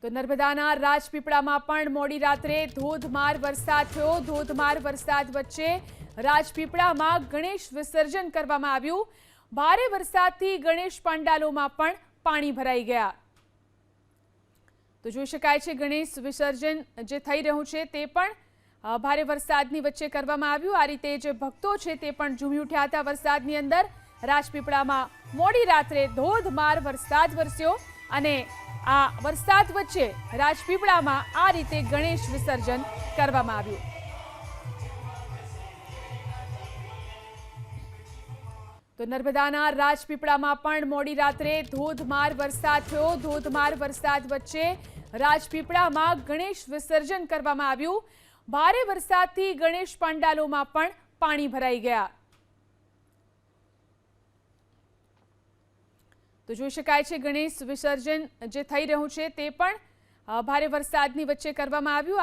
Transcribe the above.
તો નર્મદાના રાજપીપળામાં પણ મોડી રાત્રે ધોધમાર વરસાદ થયો। ધોધમાર વરસાદ વચ્ચે રાજપીપળામાં ગણેશ વિસર્જન કરવામાં આવ્યું। ભારે વરસાદથી ગણેશ પંડાલોમાં પણ પાણી ભરાઈ ગયા। તો જોઈ શકાય છે ગણેશ વિસર્જન જે થઈ રહ્યું છે તે પણ ભારે વરસાદની વચ્ચે કરવામાં આવ્યું। આ રીતે જે ભક્તો છે તે પણ ઝૂમી ઉઠ્યા હતા વરસાદની અંદર। રાજપીપળામાં મોડી રાત્રે ધોધમાર વરસાદ વરસ્યો અને આ વરસાદ વચ્ચે રાજપીપળામાં આ રીતે ગણેશ વિસર્જન કરવામાં આવ્યું। તો નર્મદાના રાજપીપળામાં પણ મોડી રાત્રે ધોધમાર વરસાદ થયો। ધોધમાર વરસાદ વચ્ચે રાજપીપળામાં ગણેશ વિસર્જન કરવામાં આવ્યું। ભારે વરસાદથી ગણેશ પંડાલોમાં પણ પાણી ભરાઈ ગયા। તો જોઈ શકાય છે ગણેશ વિસર્જન જે થઈ રહ્યું છે તે પણ ભારે વરસાદની વચ્ચે કરવામાં આવ્યું।